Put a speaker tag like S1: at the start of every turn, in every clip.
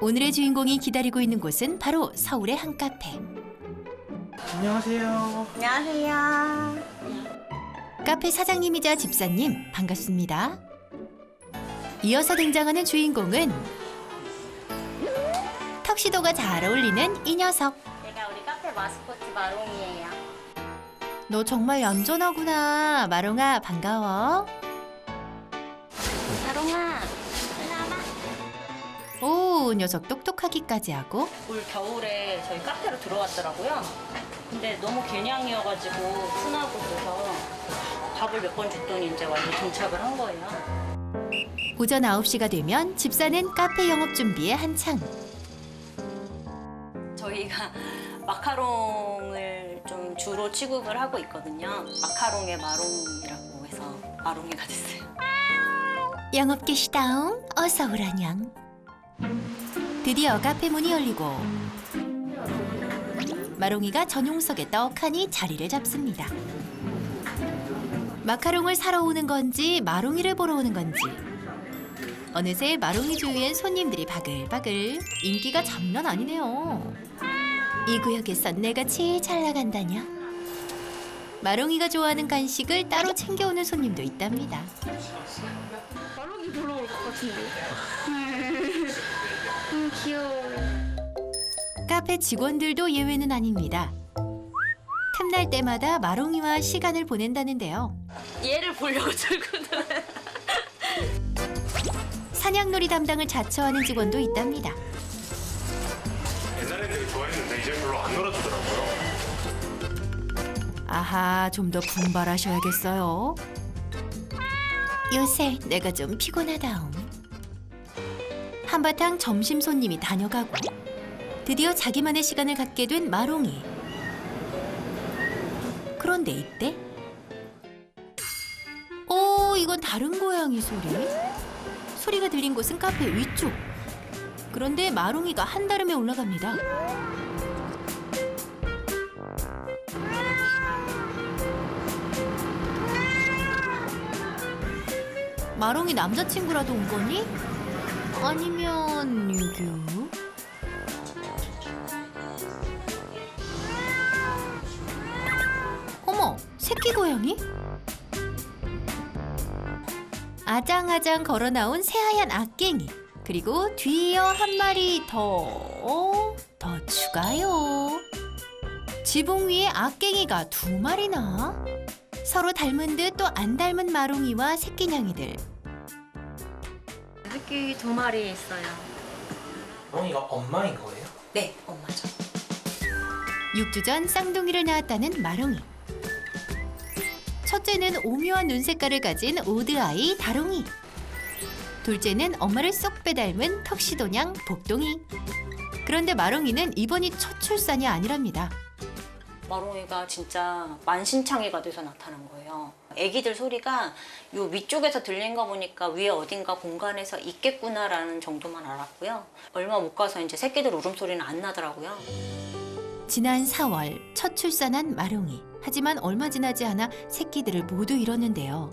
S1: 오늘의 주인공이 기다리고 있는 곳은 바로 서울의 한 카페.
S2: 안녕하세요.
S3: 안녕하세요.
S1: 카페 사장님이자 집사님, 반갑습니다. 이어서 등장하는 주인공은 턱시도가 잘 어울리는 이 녀석.
S3: 얘가 우리 카페 마스코트 마롱이에요.
S1: 너 정말 얌전하구나. 마롱아, 반가워.
S3: 마롱아, 일로 와봐.
S1: 오, 녀석 똑똑하기까지 하고.
S4: 올 겨울에 저희 카페로 들어왔더라고요. 근데 너무 개냥이어가지고 순하고 그래서 밥을 몇 번 줬더니 이제 완전 동착을 한 거예요.
S1: 오전 9시가 되면 집사는 카페 영업 준비에 한창.
S4: 저희가 마카롱을 좀 주로 취급을 하고 있거든요. 마카롱의 마롱이라고 해서 마롱이가 됐어요.
S1: 영업 개시다옹, 어서 오라냥. 드디어 카페 문이 열리고 마롱이가 전용석에 떡하니 자리를 잡습니다. 마카롱을 사러 오는 건지 마롱이를 보러 오는 건지 어느새 마롱이 주위엔 손님들이 바글바글. 인기가 장난 아니네요. 이 구역에선 내가 제일 잘 나간다냐. 마롱이가 좋아하는 간식을 따로 챙겨오는 손님도 있답니다.
S3: 마롱이 보러 올 것 같은데. 귀여워.
S1: 카페 직원들도 예외는 아닙니다. 틈날 때마다 마롱이와 시간을 보낸다는데요.
S4: 얘를 보려고 들고 들어요.
S1: 사냥놀이 담당을 자처하는 직원도 있답니다.
S2: 옛날에 되게 좋아했는데 이제 별로 안 놀아주더라고요.
S1: 아하, 좀 더 분발하셔야겠어요. 요새 내가 좀 피곤하다옹. 한바탕 점심 손님이 다녀가고 드디어 자기만의 시간을 갖게 된 마롱이. 그런데 이때 오, 이건 다른 고양이 소리. 소리가 들린 곳은 카페 위쪽. 그런데 마롱이가 한다름에 올라갑니다. 마롱이 남자친구라도 온 거니? 아니면 유규? 어머, 새끼 고양이? 아장아장 걸어 나온 새하얀 악갱이. 그리고 뒤이어 한 마리 더 추가요. 지붕 위에 악갱이가 2마리나? 서로 닮은 듯 또 안 닮은 마롱이와 새끼냥이들.
S3: 새끼 2마리 있어요.
S2: 마롱이가 엄마인 거예요?
S4: 네, 엄마죠.
S1: 6주 전 쌍둥이를 낳았다는 마롱이. 첫째는 오묘한 눈 색깔을 가진 오드아이 다롱이. 둘째는 엄마를 쏙 빼닮은 턱시도냥 복동이. 그런데 마롱이는 이번이 첫 출산이 아니랍니다.
S4: 마롱이가 진짜 만신창이가 돼서 나타난 거예요. 애기들 소리가 요 위쪽에서 들린 거 보니까 위에 어딘가 공간에서 있겠구나라는 정도만 알았고요. 얼마 못 가서 이제 새끼들 울음소리는 안 나더라고요.
S1: 지난 4월 첫 출산한 마롱이. 하지만 얼마 지나지 않아 새끼들을 모두 잃었는데요.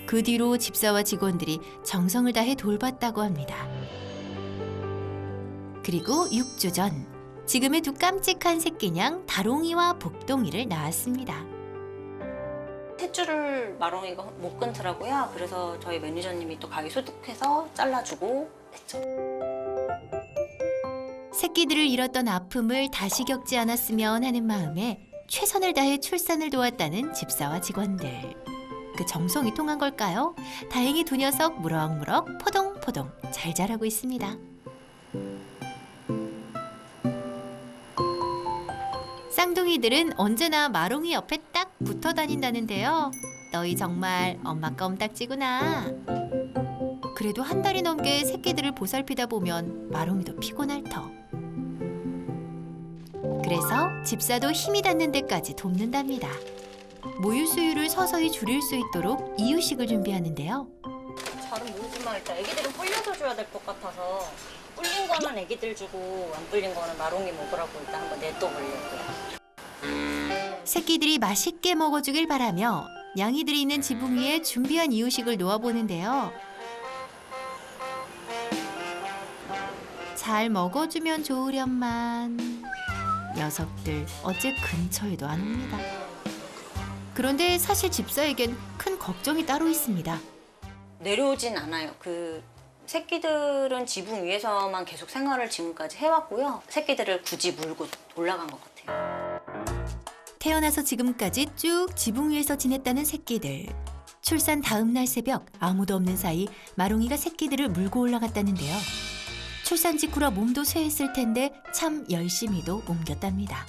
S1: 그 뒤로 집사와 직원들이 정성을 다해 돌봤다고 합니다. 그리고 6주 전 지금의 2 깜찍한 새끼냥 다롱이와 복동이를 낳았습니다.
S4: 탯줄을 마롱이가 못 끊더라고요. 그래서 저희 매니저님이 또 가위 소독해서 잘라주고 했죠.
S1: 새끼들을 잃었던 아픔을 다시 겪지 않았으면 하는 마음에 최선을 다해 출산을 도왔다는 집사와 직원들. 그 정성이 통한 걸까요? 다행히 2 녀석 무럭무럭 포동포동 잘 자라고 있습니다. 쌍둥이들은 언제나 마롱이 옆에 딱 붙어 다닌다는데요. 너희 정말 엄마 껌딱지구나. 그래도 한 달이 넘게 새끼들을 보살피다 보면 마롱이도 피곤할 터. 그래서 집사도 힘이 닿는 데까지 돕는답니다. 모유 수유를 서서히 줄일 수 있도록 이유식을 준비하는데요.
S4: 잘은 모르지만 일단 애기들은 불려서 줘야 될 것 같아서 불린 거는 애기들 주고 안 불린 거는 마롱이 먹으라고 일단 한번 냅둬보려고요.
S1: 새끼들이 맛있게 먹어주길 바라며 양이들이 있는 지붕 위에 준비한 이유식을 놓아보는데요. 잘 먹어주면 좋으련만 녀석들 어째 근처에도 안 옵니다. 그런데 사실 집사에겐 큰 걱정이 따로 있습니다.
S4: 내려오진 않아요. 새끼들은 지붕 위에서만 계속 생활을 지금까지 해왔고요. 새끼들을 굳이 물고 올라간 것 같아요.
S1: 태어나서 지금까지 쭉 지붕 위에서 지냈다는 새끼들. 출산 다음 날 새벽 아무도 없는 사이 마롱이가 새끼들을 물고 올라갔다는데요. 출산 직후라 몸도 쇠했을 텐데 참 열심히도 옮겼답니다.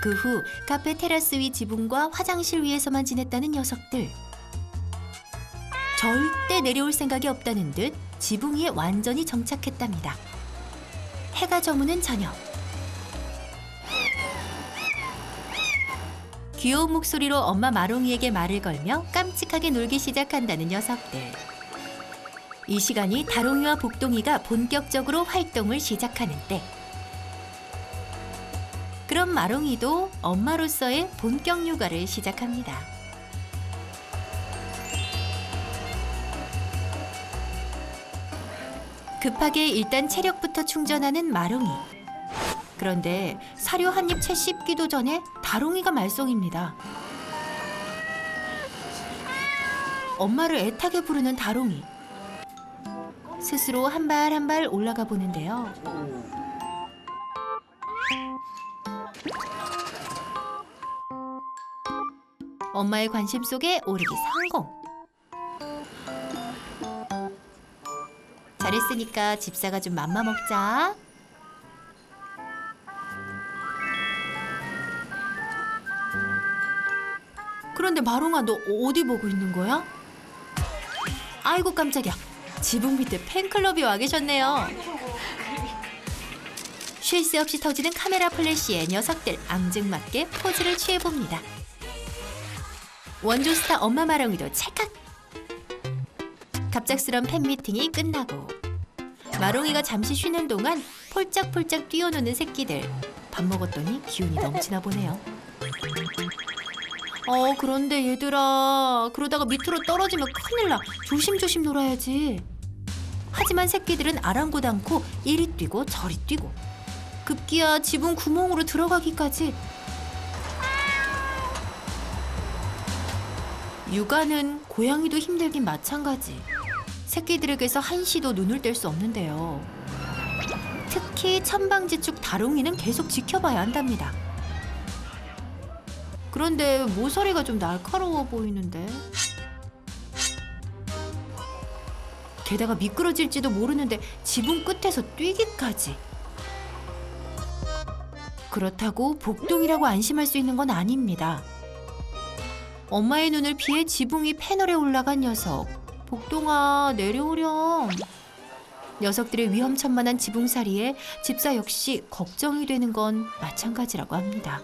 S1: 그 후 카페 테라스 위 지붕과 화장실 위에서만 지냈다는 녀석들. 절대 내려올 생각이 없다는 듯 지붕 위에 완전히 정착했답니다. 해가 저무는 저녁. 귀여운 목소리로 엄마 마롱이에게 말을 걸며 깜찍하게 놀기 시작한다는 녀석들. 이 시간이 다롱이와 복동이가 본격적으로 활동을 시작하는 때. 그럼 마롱이도 엄마로서의 본격 육아를 시작합니다. 급하게 일단 체력부터 충전하는 마롱이. 그런데 사료 한 입 채 씹기도 전에 다롱이가 말썽입니다. 엄마를 애타게 부르는 다롱이. 스스로 한 발 한 발 올라가 보는데요. 엄마의 관심 속에 오르기 성공. 잘했으니까 집사가 좀 맘마 먹자. 그런데 마롱아, 너 어디 보고 있는 거야? 아이고 깜짝이야. 지붕 밑에 팬클럽이 와 계셨네요. 쉴 새 없이 터지는 카메라 플래시에 녀석들 앙증맞게 포즈를 취해봅니다. 원조 스타 엄마 마롱이도 찰칵! 갑작스런 팬미팅이 끝나고 마롱이가 잠시 쉬는 동안 폴짝폴짝 뛰어노는 새끼들. 밥 먹었더니 기운이 넘치나 보네요. 그런데 얘들아, 그러다가 밑으로 떨어지면 큰일 나. 조심조심 놀아야지. 하지만 새끼들은 아랑곳 않고 이리 뛰고 저리 뛰고 급기야 지붕 구멍으로 들어가기까지. 육아는 고양이도 힘들긴 마찬가지. 새끼들에게서 한시도 눈을 뗄 수 없는데요. 특히 천방지축 다롱이는 계속 지켜봐야 한답니다. 그런데 모서리가 좀 날카로워 보이는데. 게다가 미끄러질지도 모르는데 지붕 끝에서 뛰기까지. 그렇다고 복동이라고 안심할 수 있는 건 아닙니다. 엄마의 눈을 피해 지붕 위 패널에 올라간 녀석. 복동아, 내려오렴. 녀석들의 위험천만한 지붕살이에 집사 역시 걱정이 되는 건 마찬가지라고 합니다.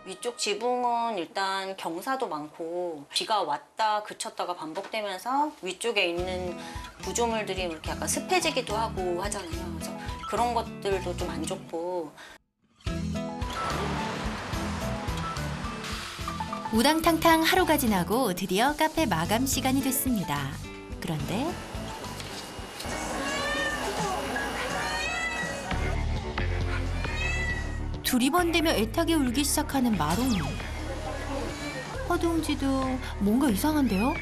S4: 위쪽 지붕은 일단 경사도 많고 비가 왔다 그쳤다가 반복되면서 위쪽에 있는 구조물들이 이렇게 약간 습해지기도 하고 하잖아요. 그래서 그런 것들도 좀 안 좋고.
S1: 우당탕탕 하루가 지나고 드디어 카페 마감 시간이 됐습니다. 그런데 두리번대며 애타게 울기 시작하는 마롱이. 허둥지둥 뭔가 이상한데요?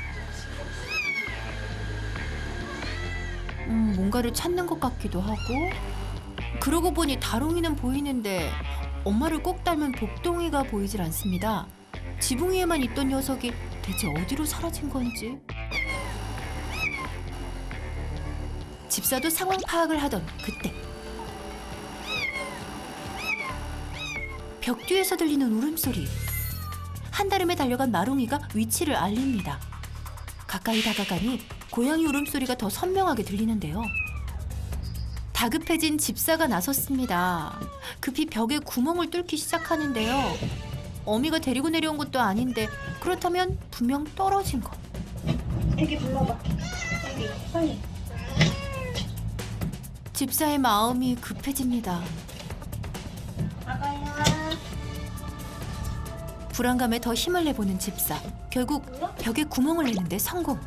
S1: 뭔가를 찾는 것 같기도 하고. 그러고 보니 다롱이는 보이는데 엄마를 꼭 닮은 복동이가 보이질 않습니다. 지붕 위에만 있던 녀석이 대체 어디로 사라진 건지. 집사도 상황 파악을 하던 그때 벽 뒤에서 들리는 울음소리. 한달음에 달려간 마롱이가 위치를 알립니다. 가까이 다가가니 고양이 울음소리가 더 선명하게 들리는데요. 다급해진 집사가 나섰습니다. 급히 벽에 구멍을 뚫기 시작하는데요. 어미가 데리고 내려온 것도 아닌데 그렇다면 분명 떨어진 것.
S3: 애기 불러봐. 애기 빨리.
S1: 집사의 마음이 급해집니다.
S3: 나가요.
S1: 불안감에 더 힘을 내보는 집사. 결국 벽에 구멍을 내는데 성공.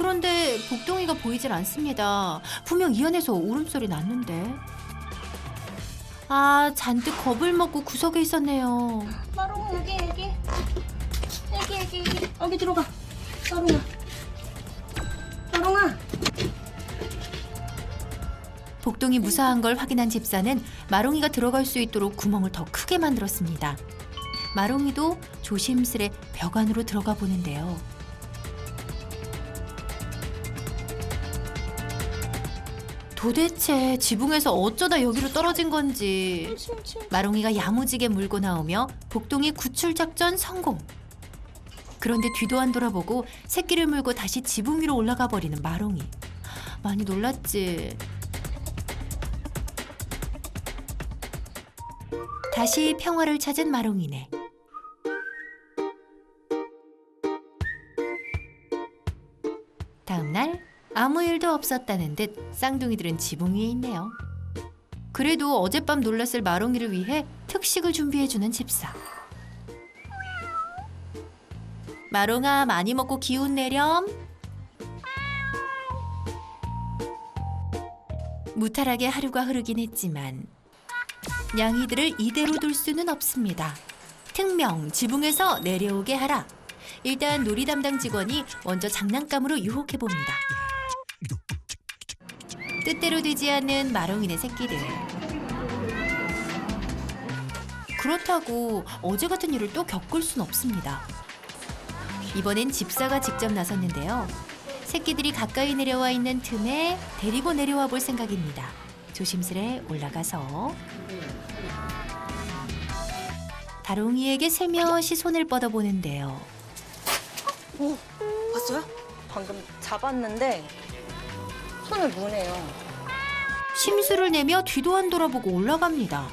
S1: 그런데 복동이가 보이질 않습니다. 분명 이 안에서 울음소리 났는데. 아, 잔뜩 겁을 먹고 구석에 있었네요.
S3: 마롱아 여기 여기 들어가. 마롱아 마롱아.
S1: 복동이 무사한 걸 확인한 집사는 마롱이가 들어갈 수 있도록 구멍을 더 크게 만들었습니다. 마롱이도 조심스레 벽 안으로 들어가 보는데요. 도대체 지붕에서 어쩌다 여기로 떨어진 건지. 마롱이가 야무지게 물고 나오며 복동이 구출 작전 성공. 그런데 뒤도 안 돌아보고 새끼를 물고 다시 지붕 위로 올라가 버리는 마롱이. 많이 놀랐지. 다시 평화를 찾은 마롱이네. 다음 날 아무 일도 없었다는 듯 쌍둥이들은 지붕 위에 있네요. 그래도 어젯밤 놀랐을 마롱이를 위해 특식을 준비해주는 집사. 마롱아, 많이 먹고 기운 내렴. 무탈하게 하루가 흐르긴 했지만 냥이들을 이대로 둘 수는 없습니다. 특명 지붕에서 내려오게 하라. 일단 놀이 담당 직원이 먼저 장난감으로 유혹해봅니다. 뜻대로 되지 않는 마롱이네 새끼들. 그렇다고 어제 같은 일을 또 겪을 순 없습니다. 이번엔 집사가 직접 나섰는데요. 새끼들이 가까이 내려와 있는 틈에 데리고 내려와 볼 생각입니다. 조심스레 올라가서 다롱이에게 슬며시 손을 뻗어보는데요.
S4: 오, 봤어요? 방금 잡았는데 손을 무네요.
S1: 심술을 내며 뒤도 안 돌아보고 올라갑니다.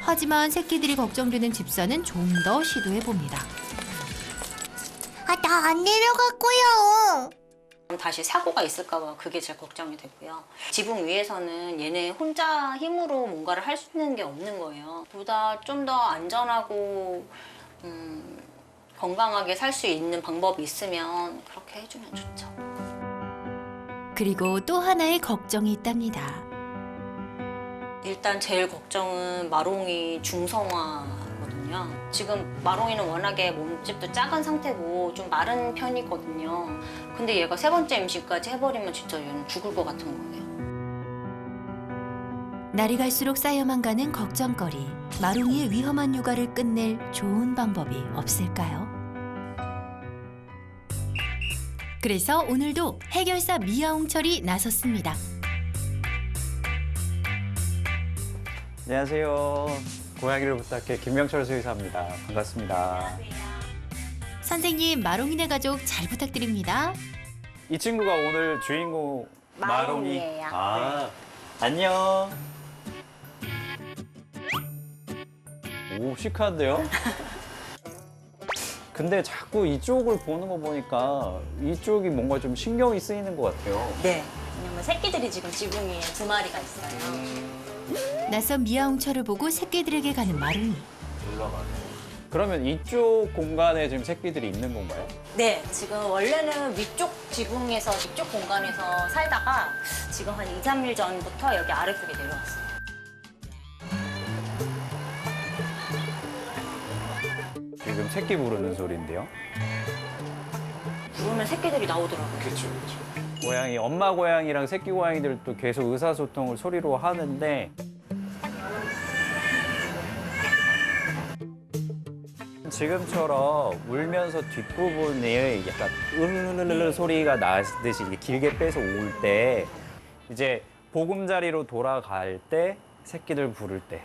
S1: 하지만 새끼들이 걱정되는 집사는 좀 더 시도해봅니다.
S3: 아, 나 안 내려갈 거야.
S4: 다시 사고가 있을까봐 그게 제일 걱정이 되고요. 지붕 위에서는 얘네 혼자 힘으로 뭔가를 할 수 있는 게 없는 거예요. 보다 좀 더 안전하고 건강하게 살 수 있는 방법이 있으면 그렇게 해주면 좋죠.
S1: 그리고 또 하나의 걱정이 있답니다.
S4: 일단 제일 걱정은 마롱이 중성화거든요. 지금 마롱이는 워낙에 몸집도 작은 상태고 좀 마른 편이거든요. 근데 얘가 3번째 임신까지 해버리면 진짜 얘는 죽을 것 같은 거예요.
S1: 날이 갈수록 쌓여만 가는 걱정거리. 마롱이의 위험한 육아를 끝낼 좋은 방법이 없을까요? 그래서 오늘도 해결사 미아홍철이 나섰습니다.
S5: 안녕하세요. 고양이를 부탁해 김명철 수의사입니다. 반갑습니다.
S1: 선생님, 마롱이네 가족 잘 부탁드립니다.
S5: 이 친구가 오늘 주인공 마롱이.
S4: 마롱이에요.
S5: 아, 안녕. 오, 시크한데요? 근데 자꾸 이쪽을 보는 거 보니까 이쪽이 뭔가 좀 신경이 쓰이는 것 같아요.
S4: 네. 왜냐면 새끼들이 지금 지붕 위에 2마리가 있어요.
S1: 낯선 미아홍철을 보고 새끼들에게 가는 마롱이.
S5: 그러면 이쪽 공간에 지금 새끼들이 있는 건가요?
S4: 네, 지금 원래는 위쪽 지붕에서 위쪽 공간에서 살다가 지금 한 2, 3일 전부터 여기 아래쪽에 내려왔어요.
S5: 지금 새끼 부르는 소리인데요.
S4: 부르면 새끼들이 나오더라고요.
S2: 그렇죠.
S5: 고양이, 엄마 고양이랑 새끼 고양이들도 계속 의사소통을 소리로 하는데 지금처럼 울면서 뒷부분에 약간 으르르르 소리가 나듯이 이렇게 길게 빼서 울 때 이제 보금자리로 돌아갈 때 새끼들 부를 때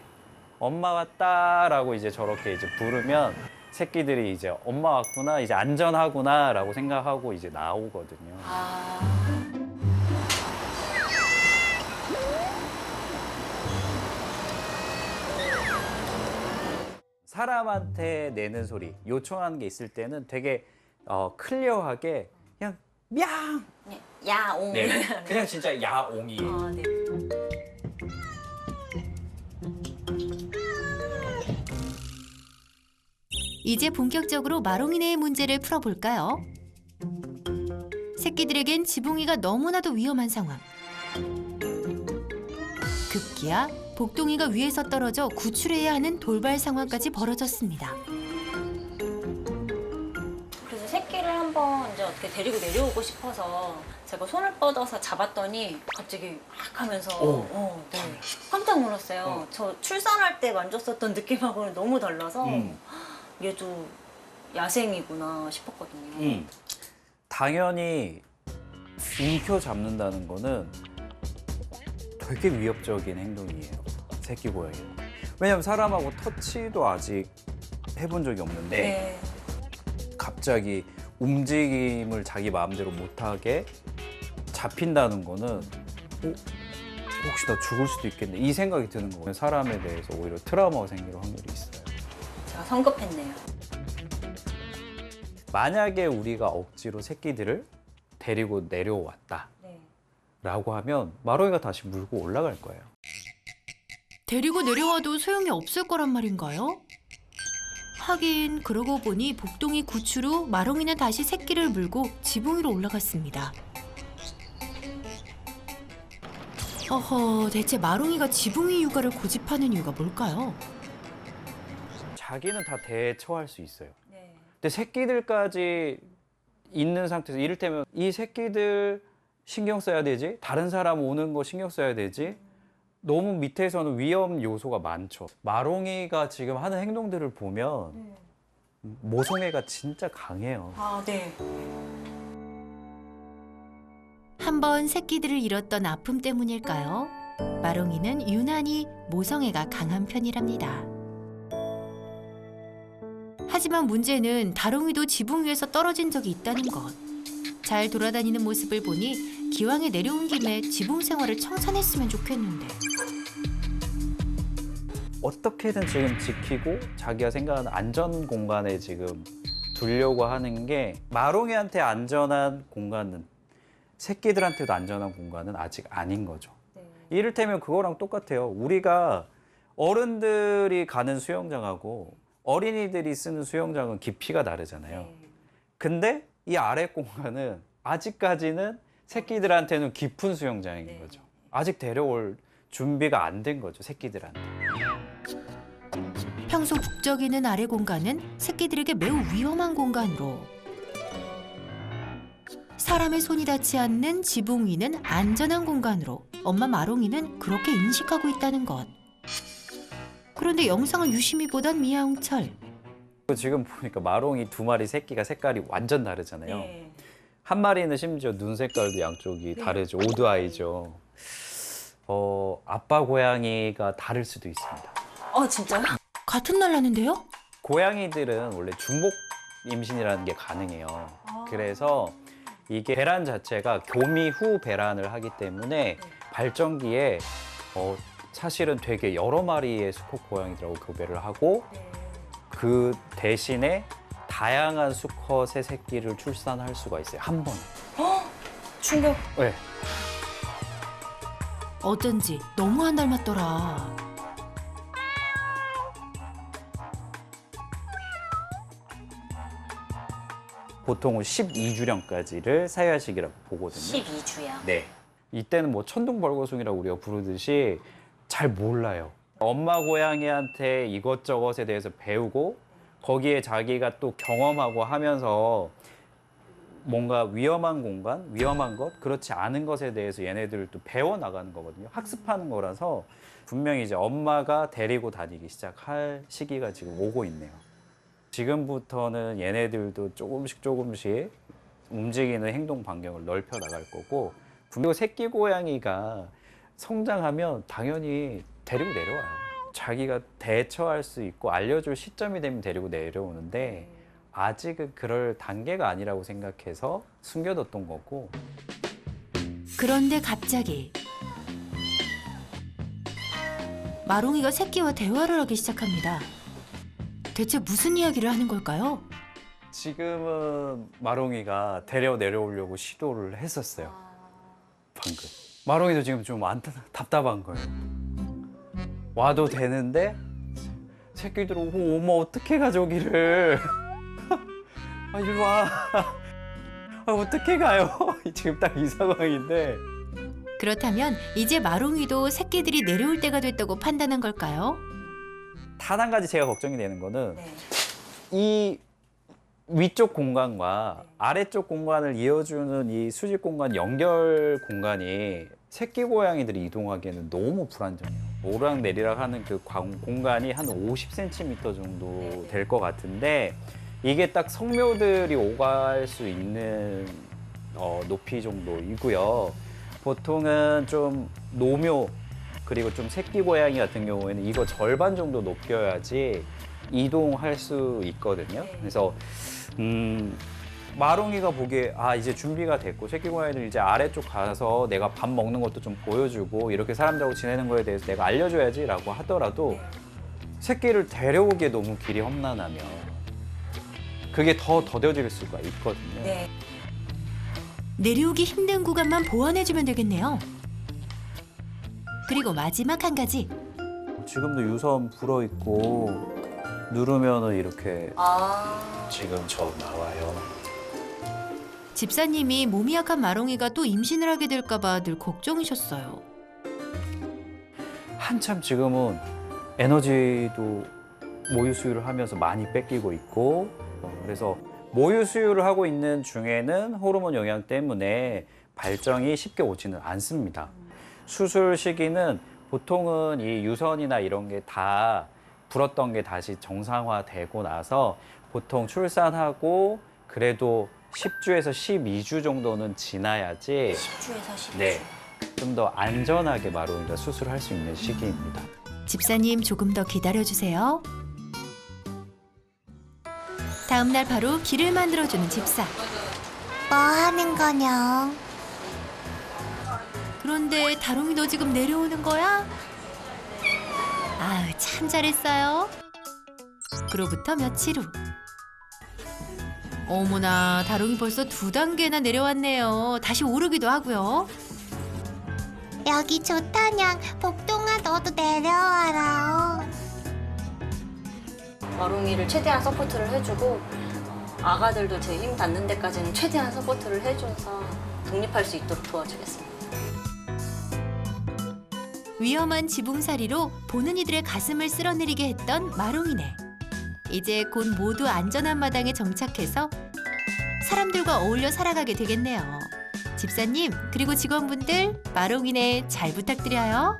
S5: 엄마 왔다라고 이제 저렇게 이제 부르면 새끼들이 이제 엄마 왔구나, 이제 안전하구나라고 생각하고 이제 나오거든요. 사람한테 내는 소리, 요청하는 게 있을 때는 되게 클리어하게 그냥 냥!
S4: 네, 야옹.
S5: 네, 그냥 진짜 야옹이에요.
S4: 아, 네.
S1: 이제 본격적으로 마롱이네의 문제를 풀어볼까요? 새끼들에겐 지붕이가 너무나도 위험한 상황. 급기야 복동이가 위에서 떨어져 구출해야 하는 돌발 상황까지 벌어졌습니다.
S4: 그래서 새끼를 한번 이제 어떻게 데리고 내려오고 싶어서 제가 손을 뻗어서 잡았더니 갑자기 막 하면서 네. 깜짝 놀랐어요. 저 출산할 때 만졌었던 느낌하고는 너무 달라서 얘도 야생이구나 싶었거든요.
S5: 당연히 움켜 잡는다는 거는 되게 위협적인 행동이에요. 새끼 고양이는. 왜냐면 사람하고 터치도 아직 해본 적이 없는데
S4: 네.
S5: 갑자기 움직임을 자기 마음대로 못하게 잡힌다는 거는 혹시 나 죽을 수도 있겠네 이 생각이 드는 거예요. 사람에 대해서 오히려 트라우마가 생길 확률이 있어요.
S4: 제가 성급했네요.
S5: 만약에 우리가 억지로 새끼들을 데리고 내려왔다
S4: 네.
S5: 라고 하면 마롱이가 다시 물고 올라갈 거예요.
S1: 데리고 내려와도 소용이 없을 거란 말인가요? 하긴 그러고 보니 복동이 구출 후 마롱이는 다시 새끼를 물고 지붕 위로 올라갔습니다. 어허, 대체 마롱이가 지붕 위 육아를 고집하는 이유가 뭘까요?
S5: 자기는 다 대처할 수 있어요.
S4: 네.
S5: 근데 새끼들까지 있는 상태에서 이를테면 이 새끼들 신경 써야 되지? 다른 사람 오는 거 신경 써야 되지? 너무 밑에서는 위험 요소가 많죠. 마롱이가 지금 하는 행동들을 보면 모성애가 진짜 강해요.
S4: 아, 네.
S1: 한번 새끼들을 잃었던 아픔 때문일까요? 마롱이는 유난히 모성애가 강한 편이랍니다. 하지만 문제는 다롱이도 지붕 위에서 떨어진 적이 있다는 것. 잘 돌아다니는 모습을 보니 기왕에 내려온 김에 지붕 생활을 청산했으면 좋겠는데.
S5: 어떻게든 지금 지키고 자기가 생각하는 안전 공간에 지금 두려고 하는 게 마롱이한테 안전한 공간은 새끼들한테도 안전한 공간은 아직 아닌 거죠.
S4: 네.
S5: 이를테면 그거랑 똑같아요. 우리가 어른들이 가는 수영장하고 어린이들이 쓰는 수영장은 깊이가 다르잖아요.
S4: 네.
S5: 근데 이 아래 공간은 아직까지는 새끼들한테는 깊은 수영장인
S4: 네.
S5: 거죠. 아직 데려올 준비가 안 된 거죠, 새끼들한테.
S1: 평소 북적이는 아래 공간은 새끼들에게 매우 위험한 공간으로 사람의 손이 닿지 않는 지붕 위는 안전한 공간으로 엄마 마롱이는 그렇게 인식하고 있다는 것. 그런데 영상을 유심히 보던 미아홍철.
S5: 지금 보니까 마롱이 두 마리 새끼가 색깔이 완전 다르잖아요.
S4: 네.
S5: 한 마리는 심지어 눈 색깔도 양쪽이 다르죠. 오드아이죠. 아빠 고양이가 다를 수도 있습니다.
S4: 진짜요?
S1: 같은 날 났는데요?
S5: 고양이들은 원래 중복 임신이라는 게 가능해요. 그래서 이게 배란 자체가 교미 후 배란을 하기 때문에 발정기에 사실은 되게 여러 마리의 수컷 고양이들하고 교배를 하고 그 대신에 다양한 수컷의 새끼를 출산할 수가 있어요. 한 번에.
S4: 충격.
S5: 네.
S1: 어쩐지 너무 안 닮았더라.
S5: 보통은 12주령까지를 사유아식이라고 보거든요.
S4: 12주야.
S5: 네. 이때는 뭐 천둥벌거숭이라고 우리가 부르듯이 잘 몰라요. 엄마 고양이한테 이것저것에 대해서 배우고 거기에 자기가 또 경험하고 하면서 뭔가 위험한 공간, 위험한 것, 그렇지 않은 것에 대해서 얘네들을 또 배워나가는 거거든요. 학습하는 거라서 분명히 이제 엄마가 데리고 다니기 시작할 시기가 지금 오고 있네요. 지금부터는 얘네들도 조금씩 움직이는 행동 반경을 넓혀 나갈 거고, 분명 새끼 고양이가 성장하면 당연히 데리고 내려와요. 자기가 대처할 수 있고 알려줄 시점이 되면 데리고 내려오는데 아직은 그럴 단계가 아니라고 생각해서 숨겨뒀던 거고.
S1: 그런데 갑자기 마롱이가 새끼와 대화를 하기 시작합니다. 대체 무슨 이야기를 하는 걸까요?
S5: 지금은 마롱이가 내려오려고 시도를 했었어요. 방금. 마롱이도 지금 좀 답답한 거예요. 와도 되는데 새끼들 오면 어떻게 가 저기를. 아, 이리 와. 어떻게 가요? 지금 딱 이 상황인데.
S1: 그렇다면 이제 마롱이도 새끼들이 내려올 때가 됐다고 판단한 걸까요?
S5: 단 한 가지 제가 걱정이 되는 거는
S4: 네.
S5: 이 위쪽 공간과 아래쪽 공간을 이어주는 이 수직 공간 연결 공간이 새끼 고양이들이 이동하기에는 너무 불안정해요. 오르락 내리락 하는 그 공간이 한 50cm 정도 될 것 같은데 이게 딱 성묘들이 오갈 수 있는 높이 정도이고요. 보통은 좀 노묘 그리고 좀 새끼 고양이 같은 경우에는 이거 절반 정도 높여야지 이동할 수 있거든요. 그래서 마롱이가 보기에 이제 준비가 됐고 새끼 고양이들 이제 아래쪽 가서 내가 밥 먹는 것도 좀 보여주고 이렇게 사람들하고 지내는 거에 대해서 내가 알려줘야지라고 하더라도 새끼를 데려오기에 너무 길이 험난하면 그게 더 더뎌질 수가 있거든요.
S4: 네.
S1: 내려오기 힘든 구간만 보완해주면 되겠네요. 그리고 마지막 한 가지.
S5: 지금도 유선 불어 있고 누르면은 이렇게
S4: 아.
S5: 지금 저 나와요.
S1: 집사님이 몸이 약한 마롱이가 또 임신을 하게 될까 봐 늘 걱정이셨어요.
S5: 한참 지금은 에너지도 모유 수유를 하면서 많이 뺏기고 있고 그래서 모유 수유를 하고 있는 중에는 호르몬 영향 때문에 발정이 쉽게 오지는 않습니다. 수술 시기는 보통은 이 유선이나 이런 게 다 불었던 게 다시 정상화되고 나서 보통 출산하고 그래도 10주에서 12주 정도는 지나야지
S4: 10주에서 12주.
S5: 네, 좀 더 안전하게 마롱이가 수술할 수 있는 시기입니다.
S1: 집사님 조금 더 기다려주세요. 다음 날 바로 길을 만들어주는 집사.
S3: 뭐 하는 거냐?
S1: 그런데 다롱이 너 지금 내려오는 거야? 아유 참 잘했어요. 그로부터 며칠 후. 어머나 다롱이 벌써 2단계나 내려왔네요. 다시 오르기도 하고요.
S3: 여기 좋다냥. 복동아 너도 내려와라.
S4: 마롱이를 최대한 서포트를 해주고 아가들도 제 힘 닿는 데까지는 최대한 서포트를 해줘서 독립할 수 있도록 도와주겠습니다.
S1: 위험한 지붕살이로 보는 이들의 가슴을 쓸어내리게 했던 마롱이네. 이제 곧 모두 안전한 마당에 정착해서 사람들과 어울려 살아가게 되겠네요. 집사님 그리고 직원분들 마롱이네 잘 부탁드려요.